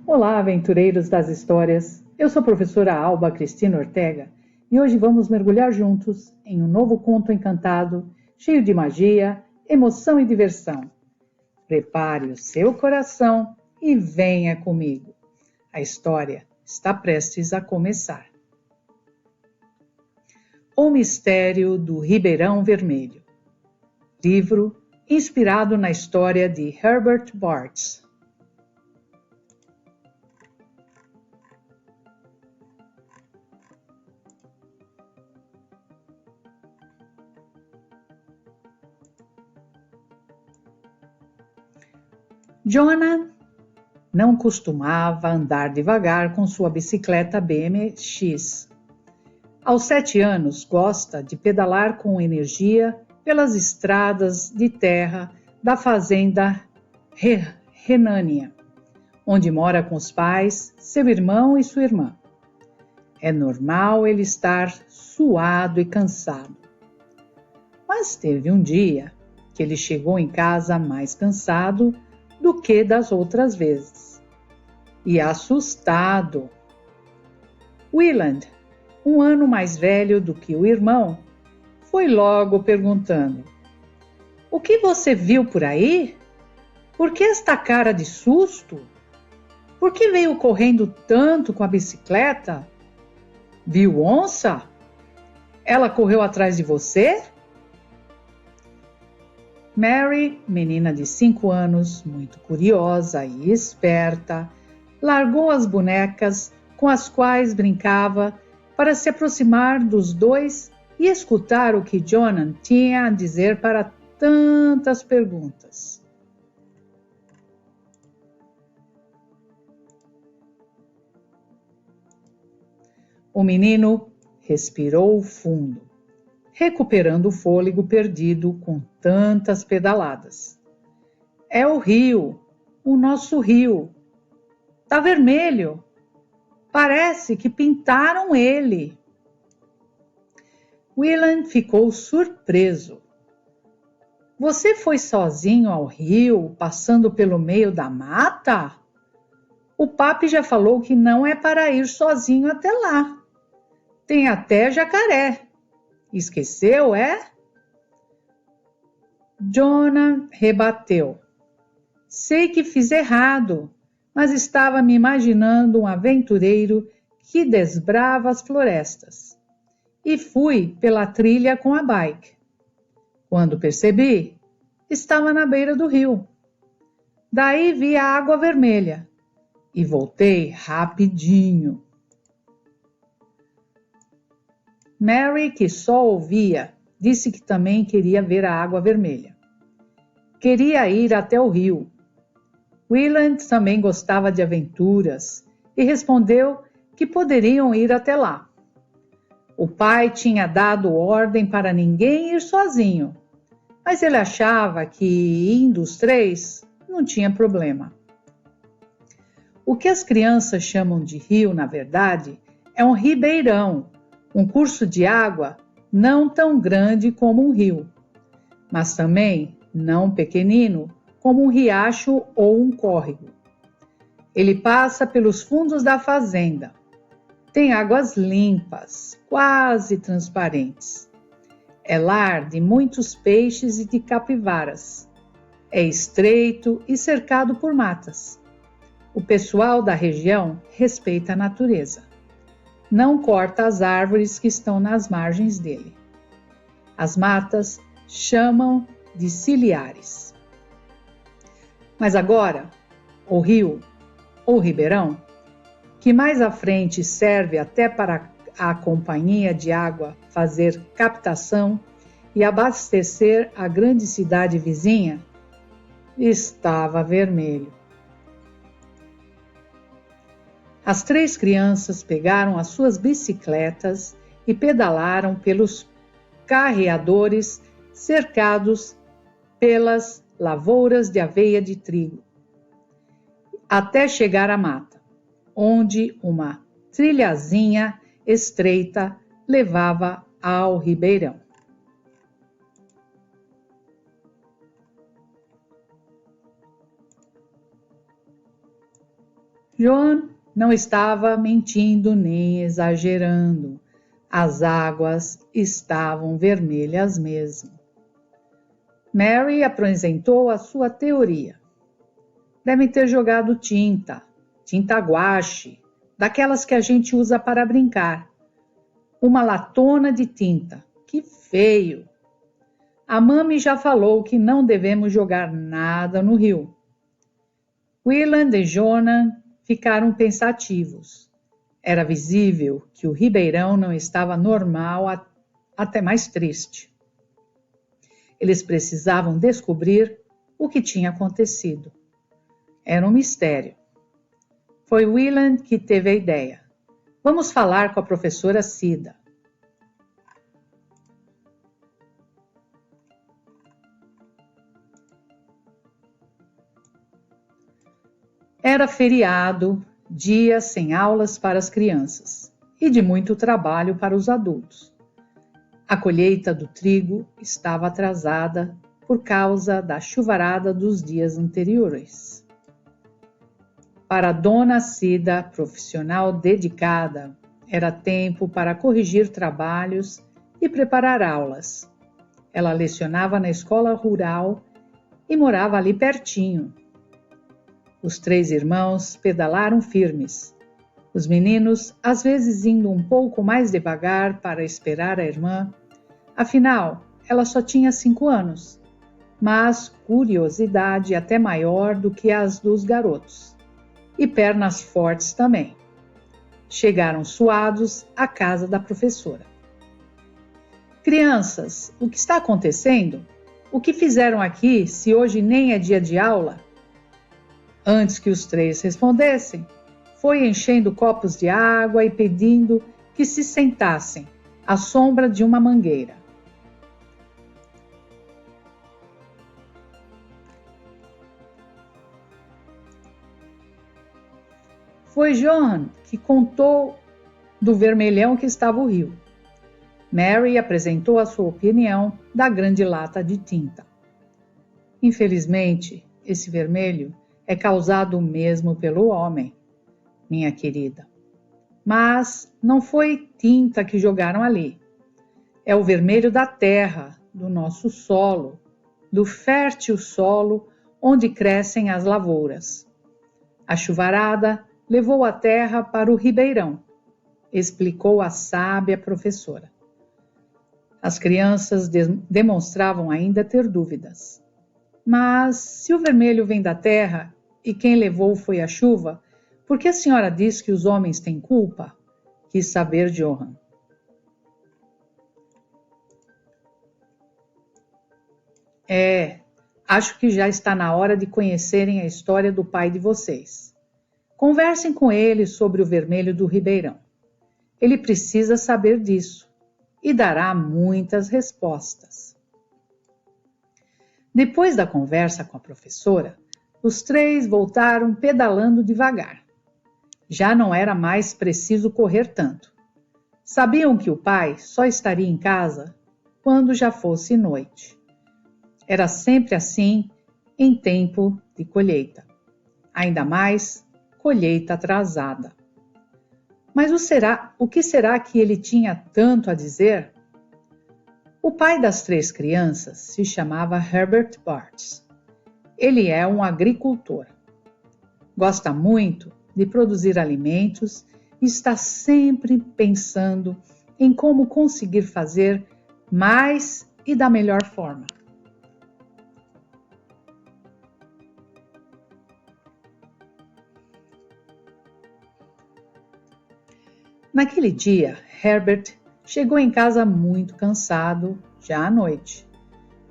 Olá, aventureiros das histórias! Eu sou a professora Alba Cristina Ortega e hoje vamos mergulhar juntos em um novo conto encantado, cheio de magia, emoção e diversão. Prepare o seu coração e venha comigo. A história está prestes a começar. O Mistério do Ribeirão Vermelho. Livro inspirado na história de Herbert Bartz. Jonah não costumava andar devagar com sua bicicleta BMX. Aos 7 anos, gosta de pedalar com energia pelas estradas de terra da fazenda Renânia, onde mora com os pais, seu irmão e sua irmã. É normal ele estar suado e cansado. Mas teve um dia que ele chegou em casa mais cansado do que das outras vezes. E assustado. Wieland, um ano mais velho do que o irmão, foi logo perguntando: "O que você viu por aí? Por que esta cara de susto? Por que veio correndo tanto com a bicicleta? Viu onça? Ela correu atrás de você?" Mary, menina de 5 anos, muito curiosa e esperta, largou as bonecas com as quais brincava para se aproximar dos dois e escutar o que Jonah tinha a dizer para tantas perguntas. O menino respirou fundo, recuperando o fôlego perdido com tantas pedaladas. "É o rio, o nosso rio. Tá vermelho. Parece que pintaram ele." Wieland ficou surpreso. "Você foi sozinho ao rio, passando pelo meio da mata? O papi já falou que não é para ir sozinho até lá. Tem até jacaré. Esqueceu, é?" Jonah rebateu. "Sei que fiz errado, mas estava me imaginando um aventureiro que desbrava as florestas. E fui pela trilha com a bike. Quando percebi, estava na beira do rio. Daí vi a água vermelha e voltei rapidinho." Mary, que só ouvia, disse que também queria ver a água vermelha. Queria ir até o rio. Wieland também gostava de aventuras e respondeu que poderiam ir até lá. O pai tinha dado ordem para ninguém ir sozinho, mas ele achava que, indo os 3, não tinha problema. O que as crianças chamam de rio, na verdade, é um ribeirão, um curso de água não tão grande como um rio, mas também não pequenino como um riacho ou um córrego. Ele passa pelos fundos da fazenda. Tem águas limpas, quase transparentes. É lar de muitos peixes e de capivaras. É estreito e cercado por matas. O pessoal da região respeita a natureza. Não corta as árvores que estão nas margens dele. As matas chamam de ciliares. Mas agora, o rio, ou ribeirão, que mais à frente serve até para a companhia de água fazer captação e abastecer a grande cidade vizinha, estava vermelho. As 3 crianças pegaram as suas bicicletas e pedalaram pelos carreadores cercados pelas lavouras de aveia de trigo, até chegar à mata, onde uma trilhazinha estreita levava ao ribeirão. Joan não estava mentindo nem exagerando. As águas estavam vermelhas mesmo. Mary apresentou a sua teoria. Devem ter jogado tinta guache, daquelas que a gente usa para brincar. Uma latona de tinta. Que feio! A mami já falou que não devemos jogar nada no rio. Willand e Jonah ficaram pensativos. Era visível que o ribeirão não estava normal, até mais triste. Eles precisavam descobrir o que tinha acontecido. Era um mistério. Foi Willand que teve a ideia. Vamos falar com a professora Cida. Era feriado, dia sem aulas para as crianças e de muito trabalho para os adultos. A colheita do trigo estava atrasada por causa da chuvarada dos dias anteriores. Para Dona Cida, profissional dedicada, era tempo para corrigir trabalhos e preparar aulas. Ela lecionava na escola rural e morava ali pertinho. Os 3 irmãos pedalaram firmes. Os meninos, às vezes indo um pouco mais devagar para esperar a irmã. Afinal, ela só tinha 5 anos, mas curiosidade até maior do que as dos garotos. E pernas fortes também. Chegaram suados à casa da professora. Crianças, o que está acontecendo? O que fizeram aqui se hoje nem é dia de aula? Antes que os 3 respondessem, foi enchendo copos de água e pedindo que se sentassem à sombra de uma mangueira. Foi Joan que contou do vermelhão que estava o rio. Mary apresentou a sua opinião da grande lata de tinta. Infelizmente, esse vermelho é causado mesmo pelo homem, minha querida. Mas não foi tinta que jogaram ali. É o vermelho da terra, do nosso solo, do fértil solo onde crescem as lavouras. A chuvarada levou a terra para o ribeirão, explicou a sábia professora. As crianças demonstravam ainda ter dúvidas. Mas se o vermelho vem da terra e quem levou foi a chuva, por que a senhora diz que os homens têm culpa? Quis saber Johan. Acho que já está na hora de conhecerem a história do pai de vocês. Conversem com ele sobre o vermelho do ribeirão. Ele precisa saber disso e dará muitas respostas. Depois da conversa com a professora, os 3 voltaram pedalando devagar. Já não era mais preciso correr tanto. Sabiam que o pai só estaria em casa quando já fosse noite. Era sempre assim em tempo de colheita. Ainda mais colheita atrasada. Mas o que será que ele tinha tanto a dizer? O pai das 3 crianças se chamava Herbert Bartz. Ele é um agricultor. Gosta muito de produzir alimentos e está sempre pensando em como conseguir fazer mais e da melhor forma. Naquele dia, Herbert chegou em casa muito cansado, já à noite.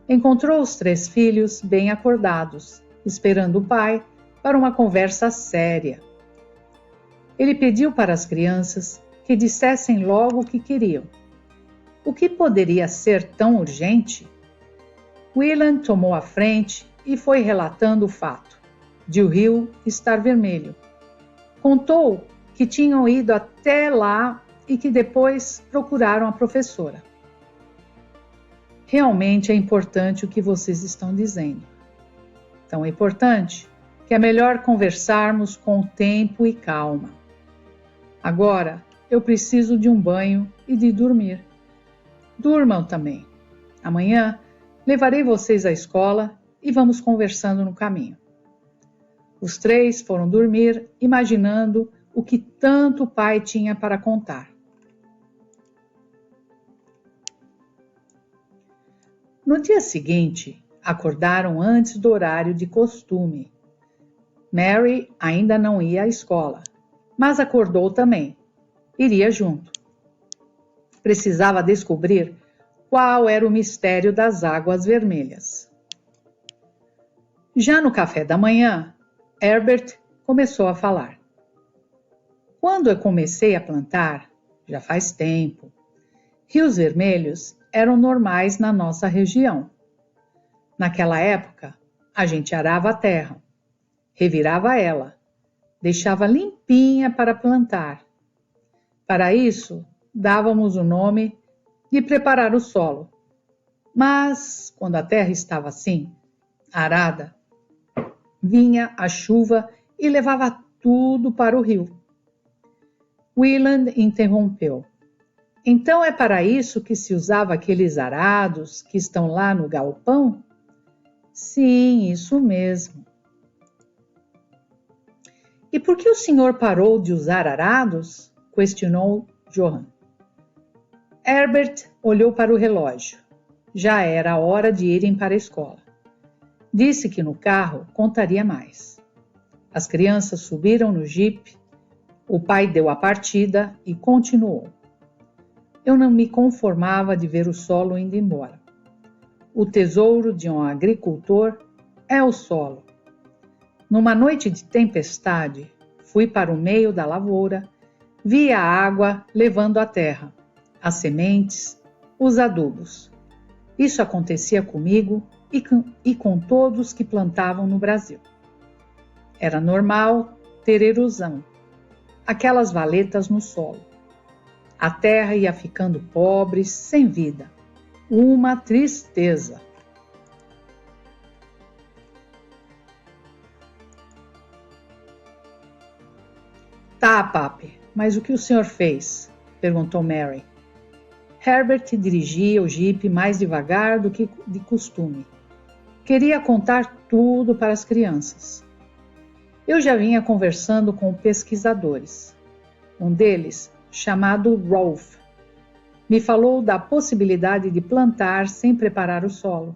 Encontrou os 3 filhos bem acordados, esperando o pai para uma conversa séria. Ele pediu para as crianças que dissessem logo o que queriam. O que poderia ser tão urgente? Willand tomou a frente e foi relatando o fato de o rio estar vermelho. Contou que tinham ido até lá e que depois procuraram a professora. Realmente é importante o que vocês estão dizendo. Tão importante que é melhor conversarmos com tempo e calma. Agora, eu preciso de um banho e de dormir. Durmam também. Amanhã, levarei vocês à escola e vamos conversando no caminho. Os três foram dormir, imaginando o que tanto o pai tinha para contar. No dia seguinte, acordaram antes do horário de costume. Mary ainda não ia à escola, mas acordou também. Iria junto. Precisava descobrir qual era o mistério das águas vermelhas. Já no café da manhã, Herbert começou a falar. Quando eu comecei a plantar, já faz tempo, rios vermelhos eram normais na nossa região. Naquela época, a gente arava a terra, revirava ela, deixava limpinha para plantar. Para isso, dávamos o nome de preparar o solo. Mas, quando a terra estava assim, arada, vinha a chuva e levava tudo para o rio. Wieland interrompeu. Então é para isso que se usava aqueles arados que estão lá no galpão? Sim, isso mesmo. E por que o senhor parou de usar arados? Questionou Johann. Herbert olhou para o relógio. Já era a hora de irem para a escola. Disse que no carro contaria mais. As crianças subiram no jipe, o pai deu a partida e continuou. Eu não me conformava de ver o solo indo embora. O tesouro de um agricultor é o solo. Numa noite de tempestade, fui para o meio da lavoura, vi a água levando a terra, as sementes, os adubos. Isso acontecia comigo e com todos que plantavam no Brasil. Era normal ter erosão, aquelas valetas no solo. A terra ia ficando pobre, sem vida. Uma tristeza. Tá, papi, mas o que o senhor fez? Perguntou Mary. Herbert dirigia o jipe mais devagar do que de costume. Queria contar tudo para as crianças. Eu já vinha conversando com pesquisadores. Um deles, chamado Rolf, me falou da possibilidade de plantar sem preparar o solo.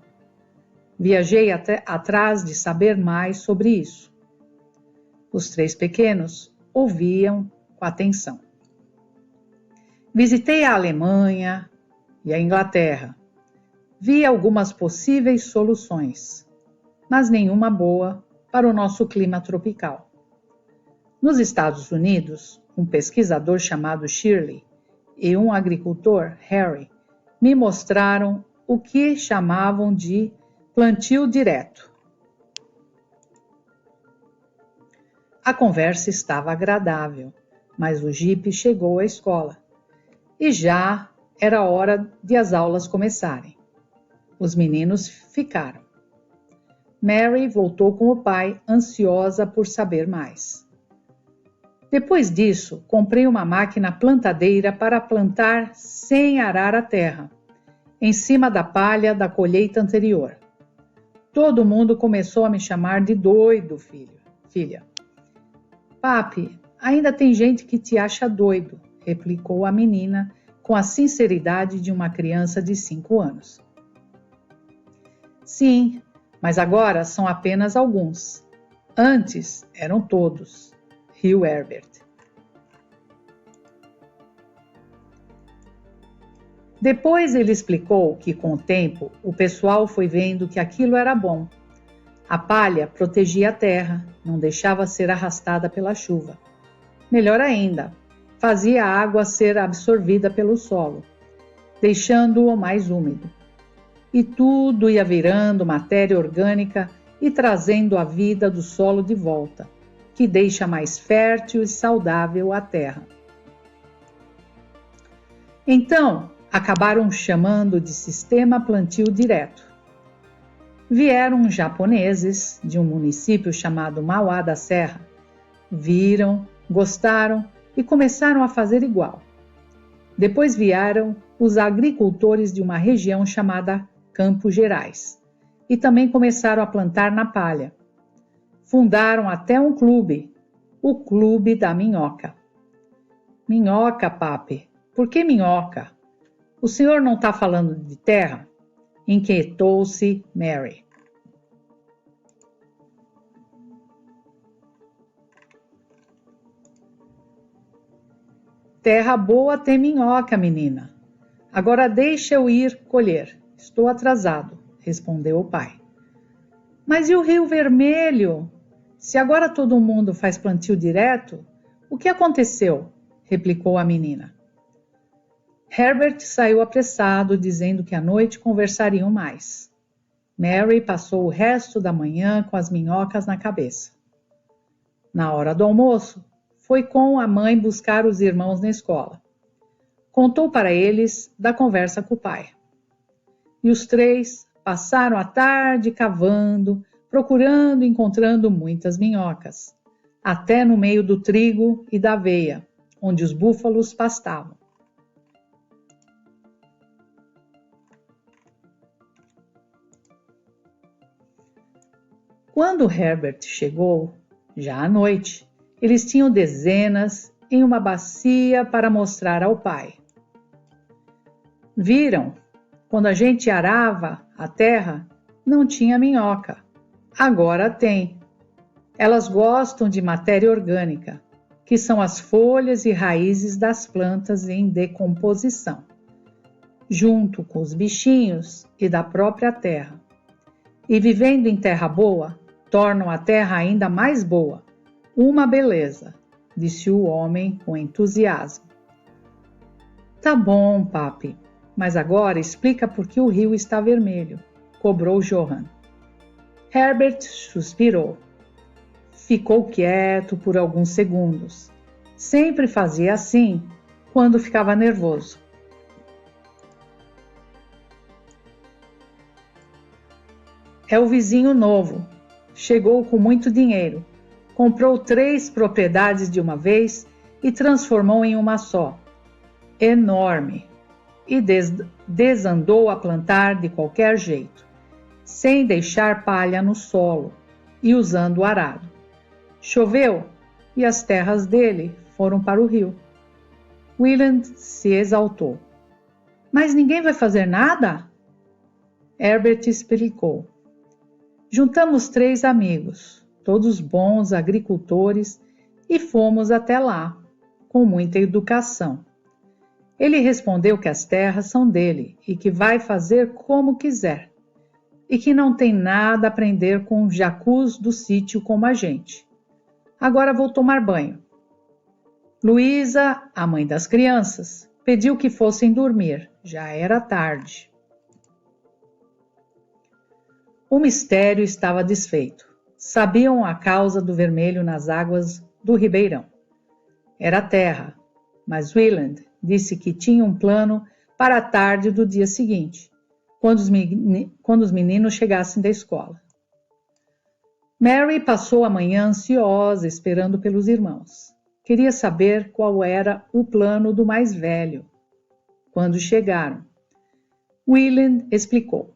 Viajei até atrás de saber mais sobre isso. Os três pequenos ouviam com atenção. Visitei a Alemanha e a Inglaterra. Vi algumas possíveis soluções, mas nenhuma boa para o nosso clima tropical. Nos Estados Unidos, um pesquisador chamado Shirley e um agricultor, Harry, me mostraram o que chamavam de plantio direto. A conversa estava agradável, mas o jipe chegou à escola e já era hora de as aulas começarem. Os meninos ficaram. Mary voltou com o pai, ansiosa por saber mais. Depois disso, comprei uma máquina plantadeira para plantar sem arar a terra, em cima da palha da colheita anterior. Todo mundo começou a me chamar de doido, filha. Papi, ainda tem gente que te acha doido, replicou a menina com a sinceridade de uma criança de 5 anos. Sim, mas agora são apenas alguns. Antes eram todos, riu Herbert. Depois ele explicou que, com o tempo, o pessoal foi vendo que aquilo era bom. A palha protegia a terra, não deixava ser arrastada pela chuva. Melhor ainda, fazia a água ser absorvida pelo solo, deixando-o mais úmido. E tudo ia virando matéria orgânica e trazendo a vida do solo de volta, que deixa mais fértil e saudável a terra. Então, acabaram chamando de sistema plantio direto. Vieram uns japoneses de um município chamado Mauá da Serra. Viram, gostaram e começaram a fazer igual. Depois vieram os agricultores de uma região chamada Campos Gerais e também começaram a plantar na palha. Fundaram até um clube, o Clube da Minhoca. Minhoca, papi, por que minhoca? O senhor não está falando de terra? Inquietou-se Mary. Terra boa tem minhoca, menina. Agora deixa eu ir colher. Estou atrasado, respondeu o pai. Mas e o Rio Vermelho? Se agora todo mundo faz plantio direto, o que aconteceu? Replicou a menina. Herbert saiu apressado, dizendo que à noite conversariam mais. Mary passou o resto da manhã com as minhocas na cabeça. Na hora do almoço, foi com a mãe buscar os irmãos na escola. Contou para eles da conversa com o pai. E os três passaram a tarde cavando, procurando e encontrando muitas minhocas, até no meio do trigo e da aveia, onde os búfalos pastavam. Quando Herbert chegou, já à noite, eles tinham dezenas em uma bacia para mostrar ao pai. Viram? Quando a gente arava a terra, não tinha minhoca. Agora tem. Elas gostam de matéria orgânica, que são as folhas e raízes das plantas em decomposição, junto com os bichinhos e da própria terra. E vivendo em terra boa, tornam a terra ainda mais boa. Uma beleza, disse o homem com entusiasmo. Tá bom, papi, mas agora explica por que o rio está vermelho, cobrou Johann. Herbert suspirou. Ficou quieto por alguns segundos. Sempre fazia assim quando ficava nervoso. É o vizinho novo. Chegou com muito dinheiro. Comprou 3 propriedades de uma vez e transformou em uma só. Enorme. E desandou a plantar de qualquer jeito, sem deixar palha no solo e usando o arado. Choveu e as terras dele foram para o rio. Willand se exaltou. Mas ninguém vai fazer nada? Herbert explicou. Juntamos 3 amigos, todos bons agricultores, e fomos até lá, com muita educação. Ele respondeu que as terras são dele e que vai fazer como quiser, e que não tem nada a aprender com jacus do sítio como a gente. Agora vou tomar banho. Luísa, a mãe das crianças, pediu que fossem dormir, já era tarde. O mistério estava desfeito. Sabiam a causa do vermelho nas águas do ribeirão. Era terra, mas Willand disse que tinha um plano para a tarde do dia seguinte, quando os meninos chegassem da escola. Mary passou a manhã ansiosa, esperando pelos irmãos. Queria saber qual era o plano do mais velho. Quando chegaram, Willand explicou.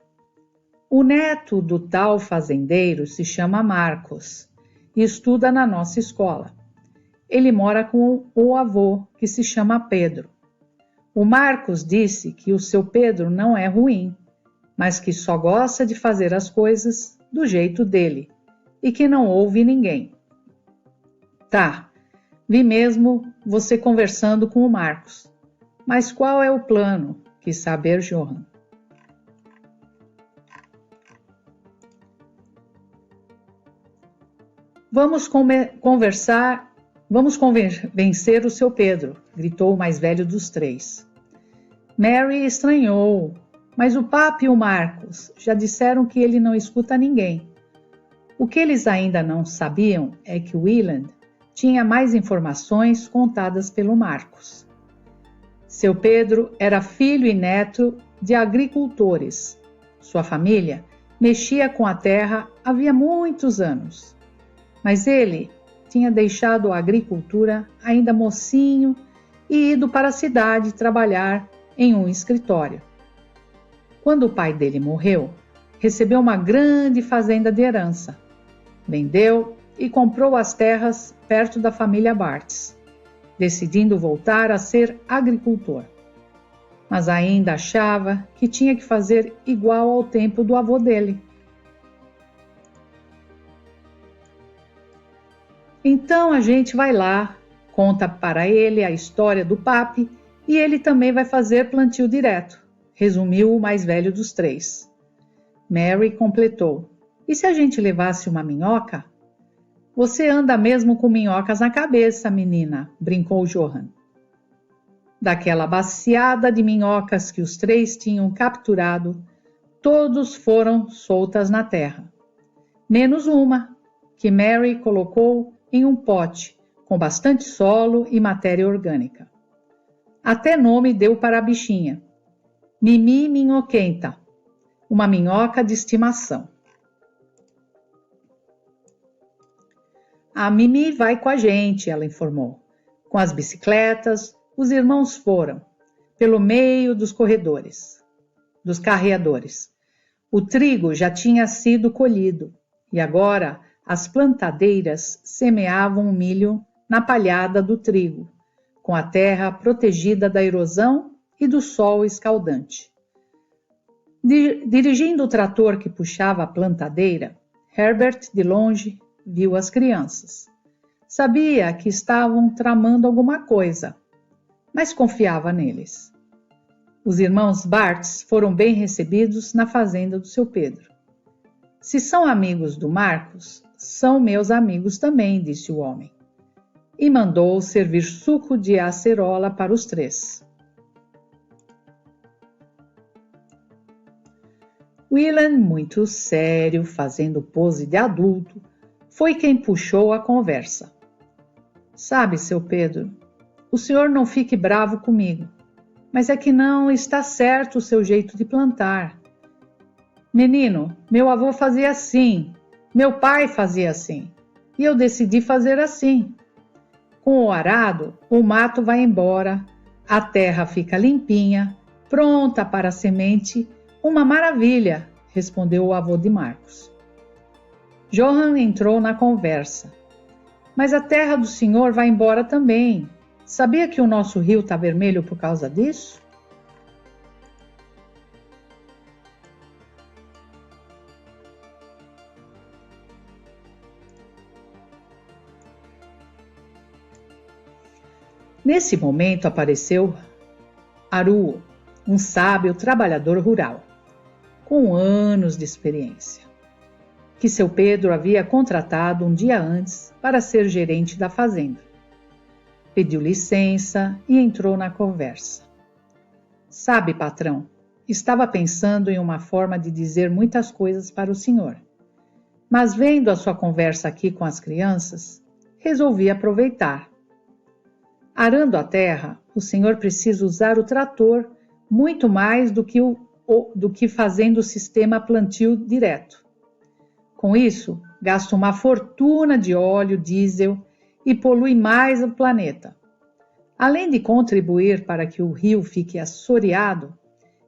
O neto do tal fazendeiro se chama Marcos e estuda na nossa escola. Ele mora com o avô, que se chama Pedro. O Marcos disse que o seu Pedro não é ruim, mas que só gosta de fazer as coisas do jeito dele e que não ouve ninguém. Tá, vi mesmo você conversando com o Marcos. Mas qual é o plano? Quis saber Johann. Vamos convencer o seu Pedro, gritou o mais velho dos 3. Mary estranhou, mas o papo e o Marcos já disseram que ele não escuta ninguém. O que eles ainda não sabiam é que Willand tinha mais informações contadas pelo Marcos. Seu Pedro era filho e neto de agricultores. Sua família mexia com a terra havia muitos anos, mas ele tinha deixado a agricultura ainda mocinho e ido para a cidade trabalhar em um escritório. Quando o pai dele morreu, recebeu uma grande fazenda de herança. Vendeu e comprou as terras perto da família Bartz, decidindo voltar a ser agricultor. Mas ainda achava que tinha que fazer igual ao tempo do avô dele. Então a gente vai lá, conta para ele a história do papi e ele também vai fazer plantio direto, resumiu o mais velho dos três. Mary completou: e se a gente levasse uma minhoca? Você anda mesmo com minhocas na cabeça, menina, brincou Johan. Daquela baciada de minhocas que os três tinham capturado, todos foram soltas na terra, menos uma, que Mary colocou em um pote com bastante solo e matéria orgânica. Até nome deu para a bichinha: Mimi Minhoquenta, uma minhoca de estimação. A Mimi vai com a gente, ela informou. Com as bicicletas, os irmãos foram pelo meio dos corredores, dos carreadores. O trigo já tinha sido colhido e agora as plantadeiras semeavam o milho na palhada do trigo, com a terra protegida da erosão e do sol escaldante. Dirigindo o trator que puxava a plantadeira, Herbert, de longe, viu as crianças. Sabia que estavam tramando alguma coisa, mas confiava neles. Os irmãos Bartz foram bem recebidos na fazenda do seu Pedro. Se são amigos do Marcos, são meus amigos também, disse o homem. E mandou servir suco de acerola para os três. William, muito sério, fazendo pose de adulto, foi quem puxou a conversa. Sabe, seu Pedro, o senhor não fique bravo comigo, mas é que não está certo o seu jeito de plantar. Menino, meu avô fazia assim, meu pai fazia assim, e eu decidi fazer assim. Com o arado, o mato vai embora, a terra fica limpinha, pronta para a semente, uma maravilha, respondeu o avô de Marcos. Johan entrou na conversa. Mas a terra do senhor vai embora também. Sabia que o nosso rio está vermelho por causa disso? Nesse momento apareceu Aruo, um sábio trabalhador rural, com anos de experiência, que seu Pedro havia contratado um dia antes para ser gerente da fazenda. Pediu licença e entrou na conversa. Sabe, patrão, estava pensando em uma forma de dizer muitas coisas para o senhor, mas vendo a sua conversa aqui com as crianças, resolvi aproveitar. Arando a terra, o senhor precisa usar o trator muito mais do que fazendo o sistema plantio direto. Com isso, gasta uma fortuna de óleo diesel e polui mais o planeta. Além de contribuir para que o rio fique assoreado,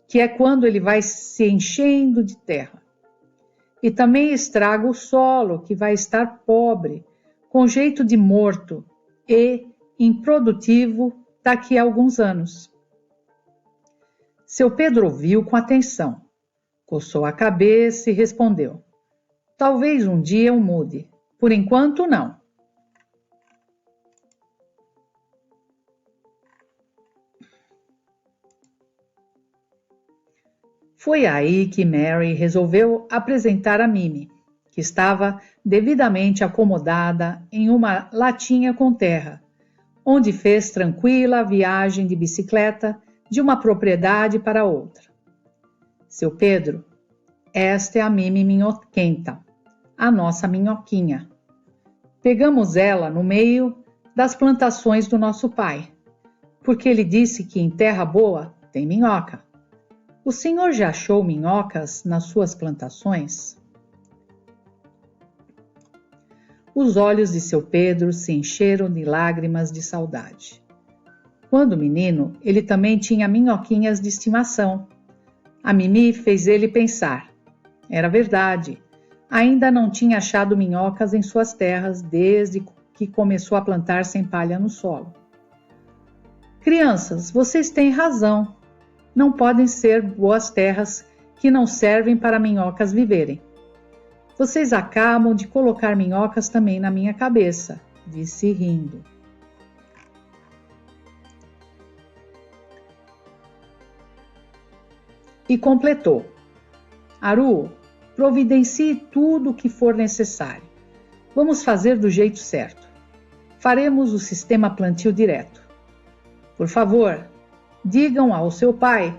que é quando ele vai se enchendo de terra. E também estraga o solo, que vai estar pobre, com jeito de morto e improdutivo daqui a alguns anos. Seu Pedro ouviu com atenção, coçou a cabeça e respondeu: talvez um dia eu mude, por enquanto não. Foi aí que Mary resolveu apresentar a Mimi, que estava devidamente acomodada em uma latinha com terra, onde fez tranquila a viagem de bicicleta de uma propriedade para outra. Seu Pedro, esta é a Mimi Minhoquenta, a nossa minhoquinha. Pegamos ela no meio das plantações do nosso pai, porque ele disse que em terra boa tem minhoca. O senhor já achou minhocas nas suas plantações? Os olhos de seu Pedro se encheram de lágrimas de saudade. Quando menino, ele também tinha minhoquinhas de estimação. A Mimi fez ele pensar. Era verdade. Ainda não tinha achado minhocas em suas terras desde que começou a plantar sem palha no solo. Crianças, vocês têm razão. Não podem ser boas terras que não servem para minhocas viverem. Vocês acabam de colocar minhocas também na minha cabeça, disse rindo. E completou. Aru, providencie tudo o que for necessário. Vamos fazer do jeito certo. Faremos o sistema plantio direto. Por favor, digam ao seu pai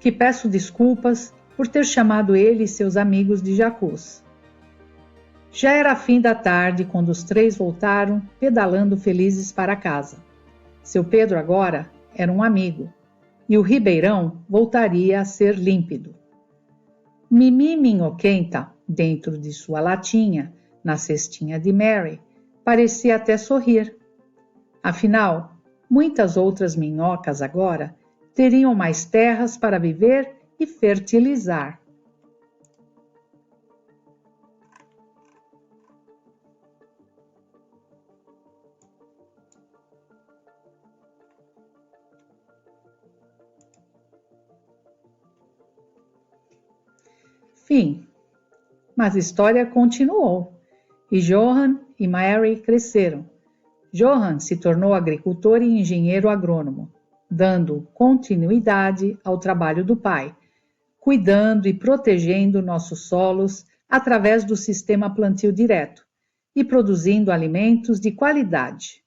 que peço desculpas por ter chamado ele e seus amigos de jacus. Já era fim da tarde quando os três voltaram, pedalando felizes para casa. Seu Pedro agora era um amigo, e o ribeirão voltaria a ser límpido. Mimi Minhoquenta, dentro de sua latinha, na cestinha de Mary, parecia até sorrir. Afinal, muitas outras minhocas agora teriam mais terras para viver e fertilizar. Fim. Mas a história continuou, e Johann e Mary cresceram. Johann se tornou agricultor e engenheiro agrônomo, dando continuidade ao trabalho do pai, cuidando e protegendo nossos solos através do sistema plantio direto e produzindo alimentos de qualidade.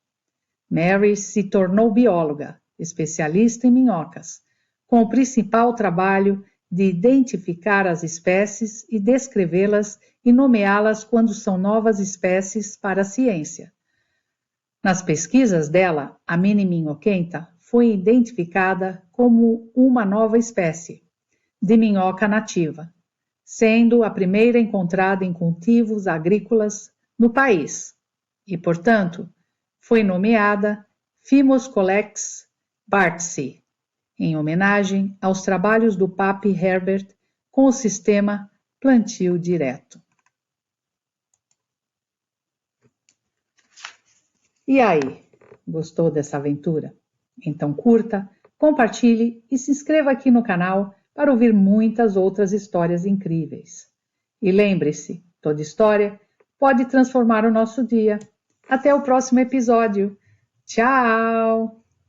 Mary se tornou bióloga, especialista em minhocas, com o principal trabalho de identificar as espécies e descrevê-las e nomeá-las quando são novas espécies para a ciência. Nas pesquisas dela, a Mini Minhoquenta foi identificada como uma nova espécie de minhoca nativa, sendo a primeira encontrada em cultivos agrícolas no país e, portanto, foi nomeada Phimoscolex bartsi, em homenagem aos trabalhos do Pape Herbert com o sistema plantio direto. E aí, gostou dessa aventura? Então curta, compartilhe e se inscreva aqui no canal para ouvir muitas outras histórias incríveis. E lembre-se, toda história pode transformar o nosso dia. Até o próximo episódio. Tchau!